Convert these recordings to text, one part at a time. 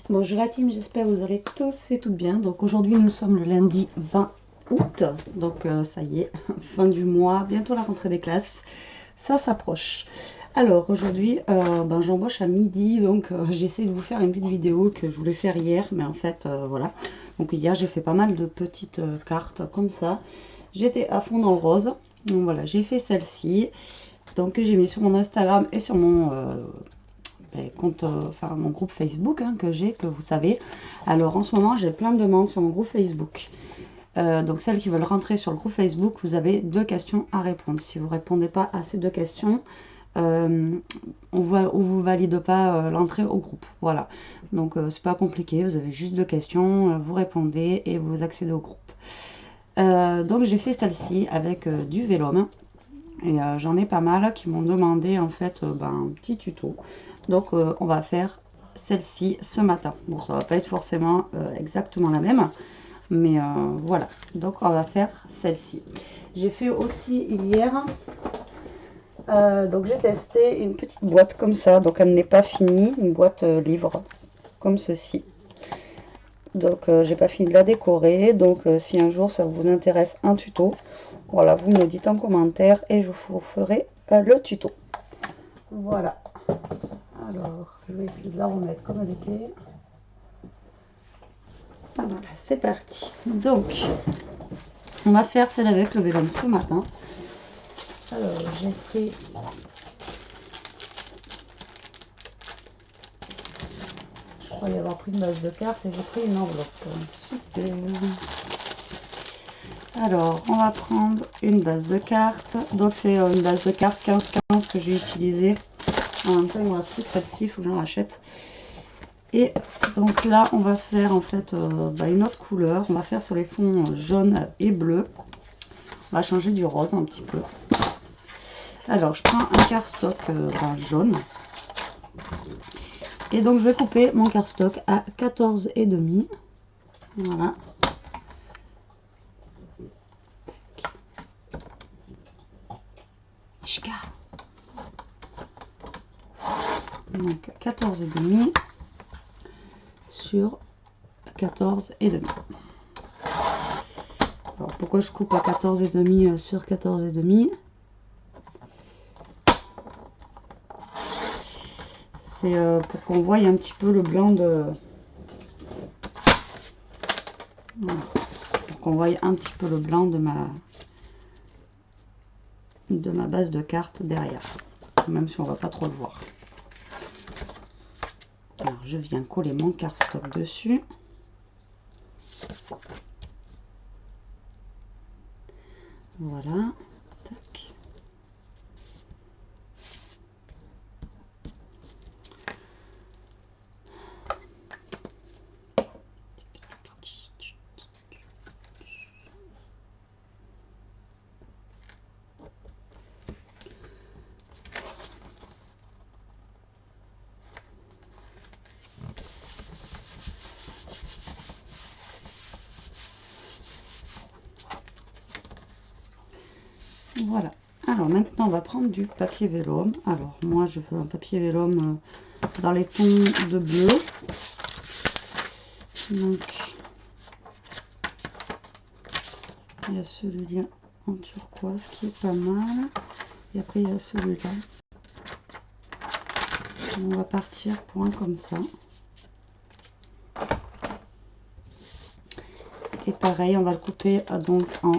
Bonjour la team, j'espère que vous allez tous et toutes bien. Donc aujourd'hui nous sommes le lundi 20 août, donc ça y est, fin du mois, bientôt la rentrée des classes, ça s'approche. Alors aujourd'hui j'embauche à midi, donc j'essaie de vous faire une petite vidéo que je voulais faire hier, mais en fait voilà. Donc hier j'ai fait pas mal de petites cartes comme ça, j'étais à fond dans le rose, donc voilà j'ai fait celle-ci, donc que j'ai mis sur mon Instagram et sur mon compte, enfin mon groupe Facebook que j'ai, que vous savez. Alors en ce moment j'ai plein de demandes sur mon groupe Facebook. Donc celles qui veulent rentrer sur le groupe Facebook, vous avez 2 questions à répondre. Si vous ne répondez pas à ces 2 questions, on vous valide pas l'entrée au groupe. Voilà. Donc c'est pas compliqué, vous avez juste 2 questions, vous répondez et vous accédez au groupe. Donc j'ai fait celle-ci avec du vélum. Et j'en ai pas mal qui m'ont demandé en fait un petit tuto. Donc on va faire celle-ci ce matin. Bon, ça va pas être forcément exactement la même, mais voilà. Donc on va faire celle-ci. J'ai fait aussi hier, donc j'ai testé une petite boîte comme ça. Donc elle n'est pas finie, une boîte livre comme ceci. Donc j'ai pas fini de la décorer. Donc si un jour ça vous intéresse un tuto, voilà, vous me le dites en commentaire et je vous ferai le tuto. Voilà. Alors, je vais essayer de la remettre comme elle était. Voilà, c'est parti. Donc, on va faire celle avec le vélum ce matin. Alors, j'ai pris... Je croyais avoir pris une base de cartes et j'ai pris une enveloppe. Super. Alors, on va prendre une base de cartes. Donc, c'est une base de cartes 15-15 que j'ai utilisée. En même temps, il me reste plus que celle-ci, il faut que j'en rachète. Et donc là, on va faire en fait une autre couleur. On va faire sur les fonds jaune et bleu. On va changer du rose un petit peu. Alors, je prends un cardstock jaune. Et donc, je vais couper mon cardstock à 14,5. Voilà. Donc, 14,5 sur 14,5. Alors, pourquoi je coupe à 14,5 sur 14,5? C'est pour qu'on voie un petit peu le blanc de... Voilà. Pour qu'on voie un petit peu le blanc de ma base de cartes derrière. Même si on va pas trop le voir. Alors, je viens coller mon cardstock dessus. Voilà. Tac. Voilà. Alors maintenant on va prendre du papier vélum. Alors moi je veux un papier vélum dans les tons de bleu. Donc il y a celui-là en turquoise qui est pas mal. Et après il y a celui-là. On va partir pour un comme ça. Et pareil, on va le couper donc en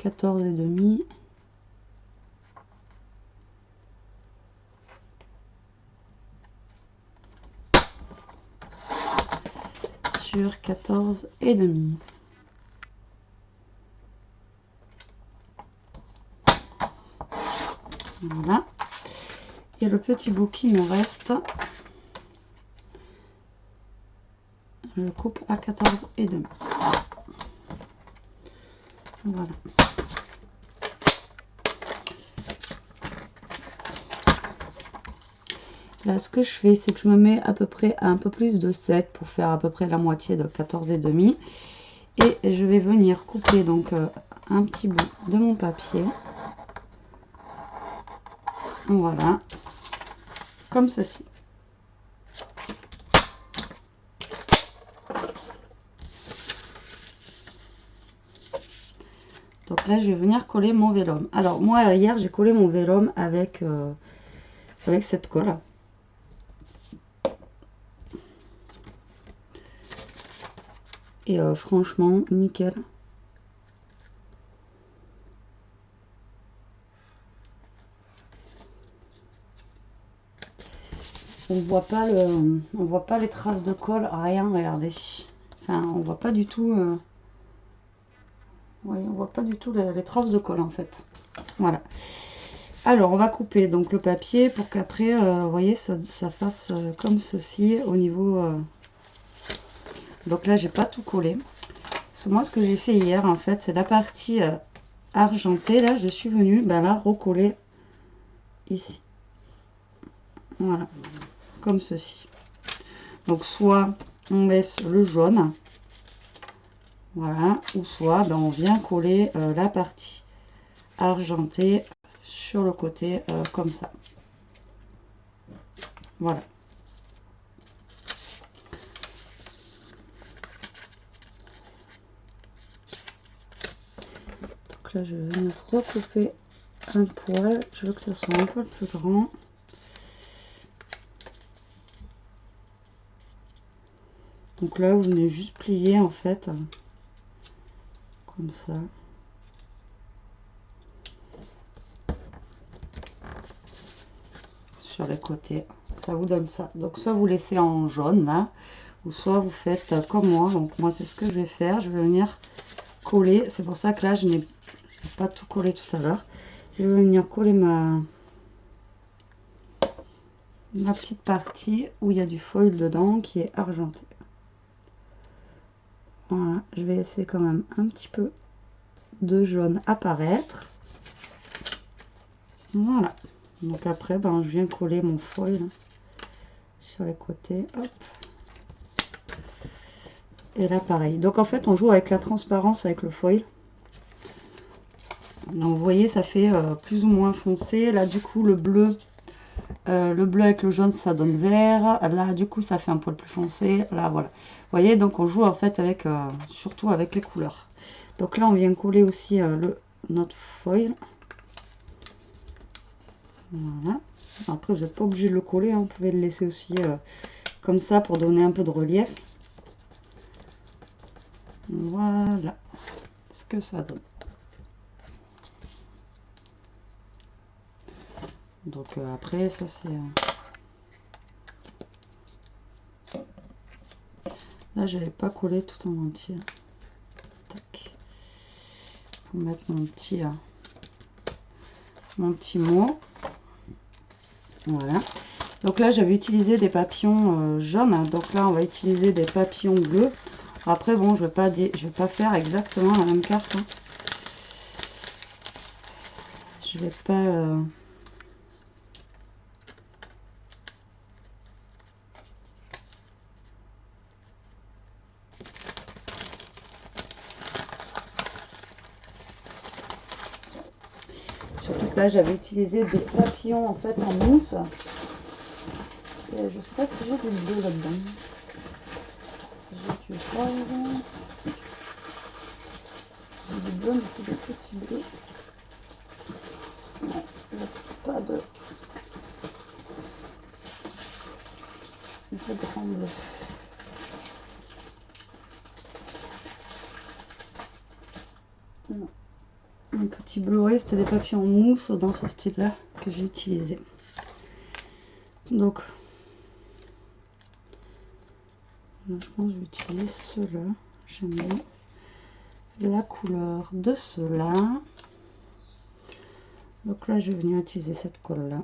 14,5. Sur 14,5. Voilà. Et le petit bout qui nous reste, je le coupe à 14,5. Voilà. Là, ce que je fais, c'est que je me mets à peu près à un peu plus de 7 pour faire à peu près la moitié de 14,5. Et je vais venir couper donc un petit bout de mon papier. Voilà. Comme ceci. là, je vais venir coller mon vélum. Alors, moi, hier, j'ai collé mon vélum avec, avec cette colle. Et franchement, nickel. On voit pas les traces de colle, rien, regardez. Enfin, on voit pas du tout. Ouais, on voit pas du tout les traces de colle en fait. Voilà. Alors, on va couper donc le papier pour qu'après, vous voyez, ça fasse comme ceci au niveau. Donc là, j'ai pas tout collé. Moi, ce que j'ai fait hier, en fait, c'est la partie argentée. Là, je suis venue, ben là, recoller ici. Voilà, comme ceci. Donc, soit on laisse le jaune, voilà, ou soit ben, on vient coller la partie argentée sur le côté, comme ça. Voilà. Donc là, je vais venir recouper un poil. Je veux que ça soit un poil plus grand. Donc là, vous venez juste plier en fait, comme ça. Sur les côtés, ça vous donne ça. Donc soit vous laissez en jaune là, ou soit vous faites comme moi. Donc moi, c'est ce que je vais faire. Je vais venir coller. C'est pour ça que là, je n'ai pas tout collé tout à l'heure. Je vais venir coller ma petite partie où il y a du foil dedans qui est argenté. Voilà, je vais laisser quand même un petit peu de jaune apparaître. Voilà. Donc après, ben, je viens coller mon foil sur les côtés. Hop. Et là, pareil. Donc en fait, on joue avec la transparence avec le foil. Donc vous voyez, ça fait plus ou moins foncé. Là, du coup, le bleu avec le jaune, ça donne vert. Là, du coup, ça fait un poil plus foncé. Là, voilà. Vous voyez, donc on joue en fait avec, surtout avec les couleurs. Donc là, on vient coller aussi notre foil. Voilà. Après, vous n'êtes pas obligé de le coller, hein. Vous pouvez le laisser aussi comme ça pour donner un peu de relief. Voilà ce que ça donne. Donc après, ça c'est... Là, j'avais pas collé tout en entier. Tac. Pour mettre mon petit mot. Voilà. Donc là, j'avais utilisé des papillons jaunes. Donc là, on va utiliser des papillons bleus. Après, bon, je vais pas faire exactement la même carte, hein. Je vais pas... Surtout que là, j'avais utilisé des papillons en fait en mousse. Et je sais pas si j'ai du bleu là-dedans. J'ai du rose. J'ai du bleu, mais c'est des petits bleus. Non, il n'y a pas de grand bleu. Non. Un petit bleu, c'était des papillons en mousse dans ce style-là que j'ai utilisé. Donc, là, je pense que je vais utiliser ceux-là. J'aime bien la couleur de ceux-là. Donc là, je vais venir utiliser cette colle-là.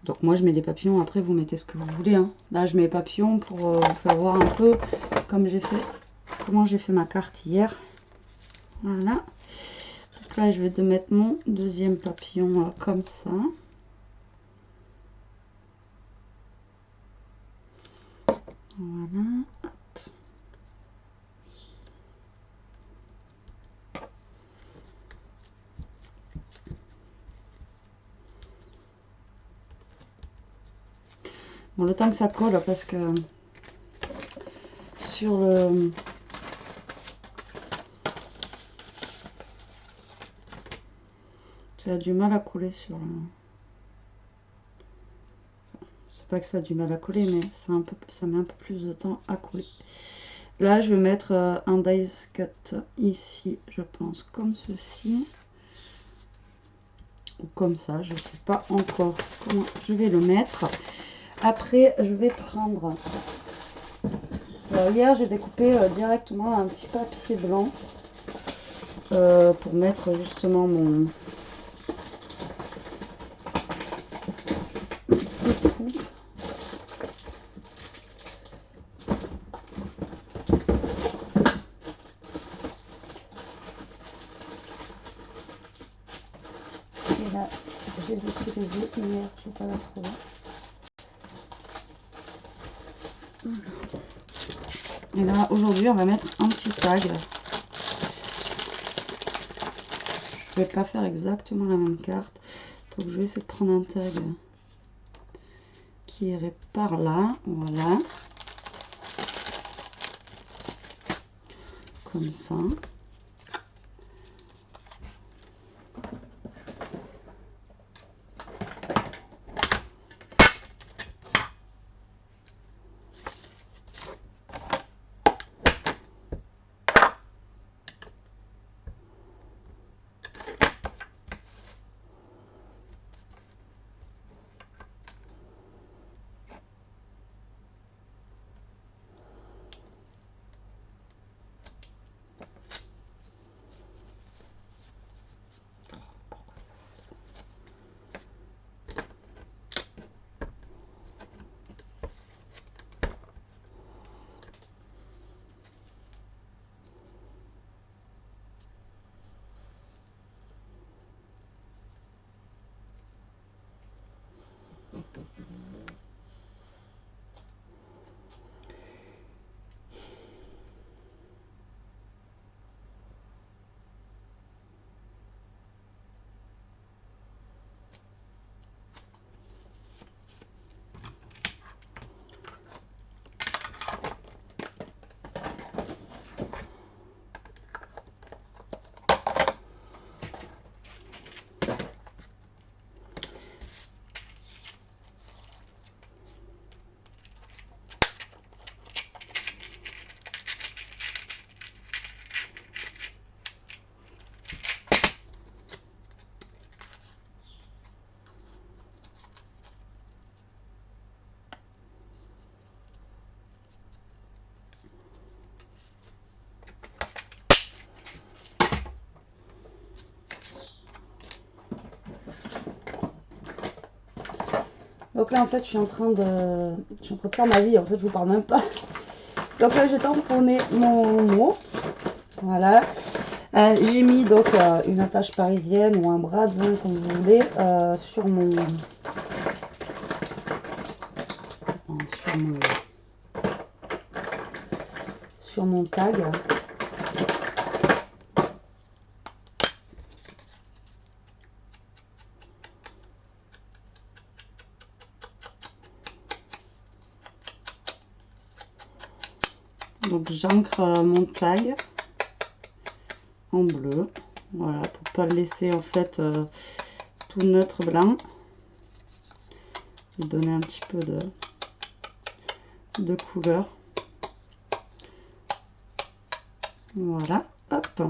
Donc moi, je mets des papillons. Après, vous mettez ce que vous voulez, hein. Là, je mets les papillons pour vous faire voir un peu comme j'ai fait, comment j'ai fait ma carte hier. Voilà. Donc là, je vais mettre mon deuxième papillon comme ça. Voilà. Bon, le temps que ça colle, parce que sur le... Ça a du mal à coller sur le... C'est pas que ça a du mal à coller, mais ça met un peu plus de temps à coller. Là, je vais mettre un dies cut ici, je pense, comme ceci. Ou comme ça, je ne sais pas encore comment je vais le mettre. Après, je vais prendre... hier, j'ai découpé directement un petit papier blanc pour mettre justement mon... Et là, j'ai utilisé hier, je ne vais pas la trouver. Et là, aujourd'hui, on va mettre un petit tag. Je vais pas faire exactement la même carte. Donc, je vais essayer de prendre un tag qui irait par là. Voilà. Comme ça. Donc là, en fait, je suis en train de faire ma vie. En fait, je vous parle même pas. Donc là, j'ai tamponné mon mot. Voilà. J'ai mis donc une attache parisienne ou un bras de vin, comme vous voulez, sur mon tag. Donc j'ancre mon tag en bleu, voilà, pour pas le laisser en fait tout neutre blanc. Je vais donner un petit peu de couleur. Voilà, hop.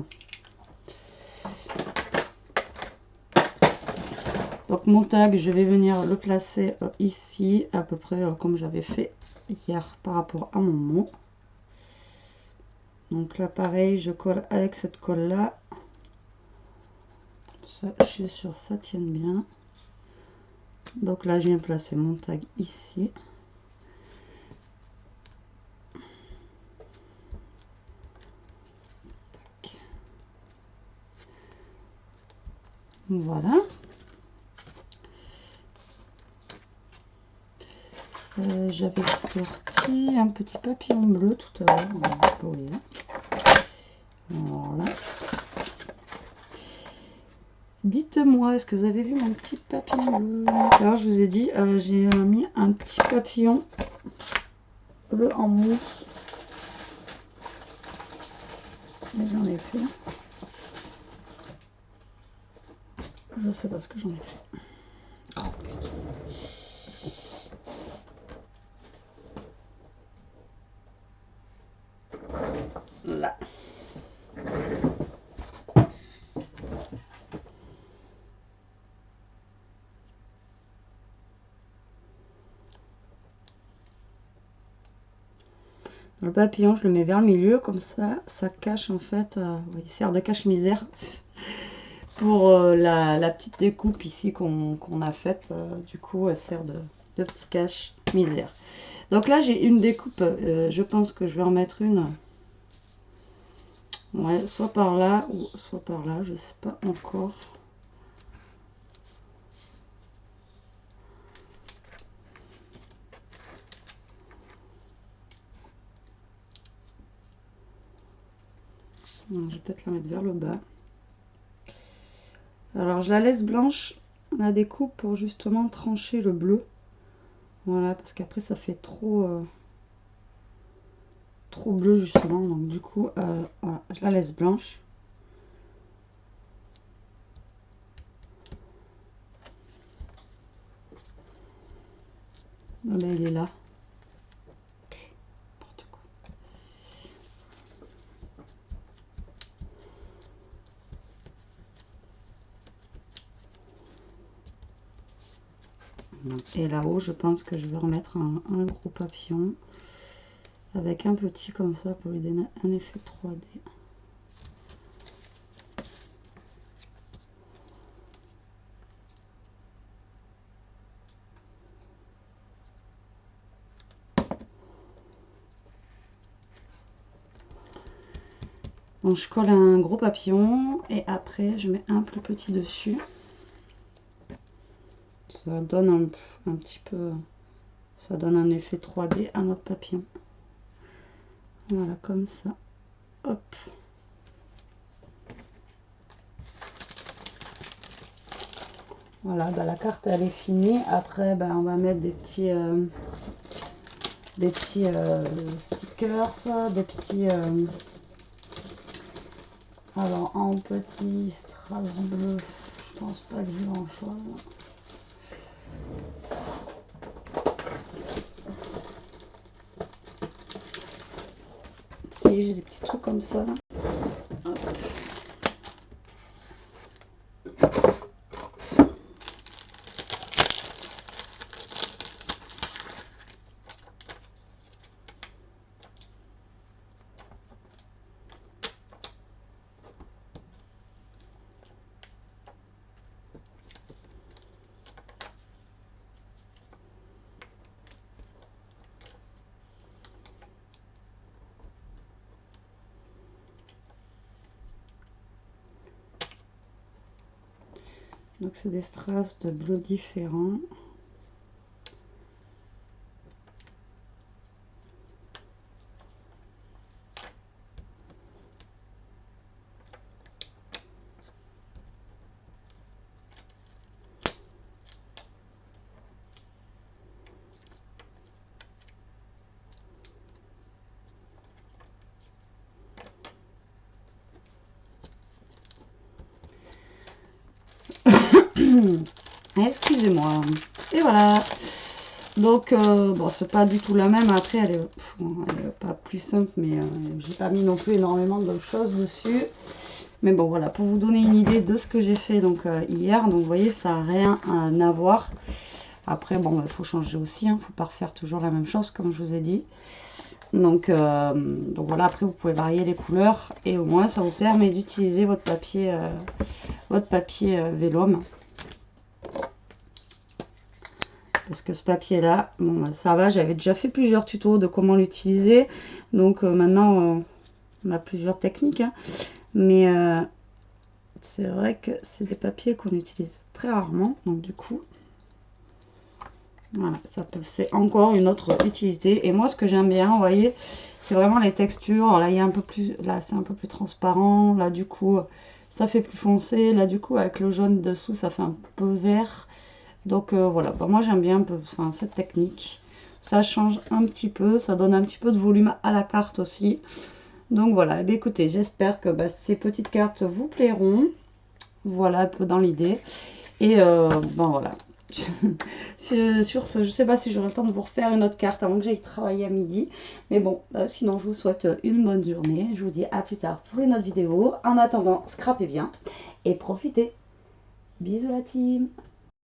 Donc mon tag, je vais venir le placer ici, à peu près comme j'avais fait hier par rapport à mon mot. Donc là pareil, je colle avec cette colle là. Ça, je suis sûre que ça tienne bien. Donc là je viens placer mon tag ici. Tac. Voilà. J'avais sorti un petit papillon bleu tout à l'heure. Voilà. Dites-moi, est-ce que vous avez vu mon petit papillon bleu? Alors, je vous ai dit, j'ai mis un petit papillon bleu en mousse. Mais j'en ai fait. Je sais pas ce que j'en ai fait. Oh, putain. Là. Le papillon, je le mets vers le milieu, comme ça cache en fait, il sert de cache-misère pour la petite découpe ici qu'on a faite. Du coup, elle sert de petit cache-misère. Donc là, j'ai une découpe, je pense que je vais en mettre une. Ouais, soit par là ou soit par là, je sais pas encore. Je vais peut-être la mettre vers le bas. Alors je la laisse blanche, la découpe, pour justement trancher le bleu. Voilà, parce qu'après ça fait trop bleu justement. Donc du coup, voilà, je la laisse blanche. Ah ben, il est là. N'importe quoi. Et là-haut, je pense que je vais remettre un gros papillon avec un petit comme ça pour lui donner un effet 3D. Donc je colle un gros papillon et après je mets un plus petit dessus. Ça donne un petit peu, ça donne un effet 3D à notre papillon. Voilà, comme ça. Hop. Voilà, bah, la carte elle est finie. Après, bah, on va mettre des petits stickers, des petits. Alors en petit strass bleu, je pense pas que j'ai grand chose. Si, j'ai des petits trucs comme ça. Hop. Donc c'est des strass de bleu différents. Excusez-moi. Et voilà. Donc, bon, c'est pas du tout la même. Après, elle est pas plus simple, mais j'ai pas mis non plus énormément de choses dessus. Mais bon, voilà, pour vous donner une idée de ce que j'ai fait donc hier. Donc, vous voyez, ça n'a rien à voir. Après, bon, il faut changer aussi. Faut pas refaire toujours la même chose, comme je vous ai dit. Donc voilà, après, vous pouvez varier les couleurs. Et au moins, ça vous permet d'utiliser votre papier vélum. Parce que ce papier là, bon ça va, j'avais déjà fait plusieurs tutos de comment l'utiliser. Donc maintenant on a plusieurs techniques. Hein. Mais c'est vrai que c'est des papiers qu'on utilise très rarement. Donc du coup, voilà, c'est encore une autre utilité. Et moi ce que j'aime bien, vous voyez, c'est vraiment les textures. Là il y a un peu plus, là c'est un peu plus transparent. Là du coup, ça fait plus foncé. Là du coup avec le jaune dessous ça fait un peu vert. Donc voilà, bah, moi j'aime bien un peu cette technique. Ça change un petit peu, ça donne un petit peu de volume à la carte aussi. Donc voilà, et bien, écoutez, j'espère que ces petites cartes vous plairont. Voilà un peu dans l'idée. Et bon voilà. Sur ce, je sais pas si j'aurai le temps de vous refaire une autre carte avant que j'aille travailler à midi. Mais bon, sinon je vous souhaite une bonne journée. Je vous dis à plus tard pour une autre vidéo. En attendant, scrapez bien et profitez. Bisous la team!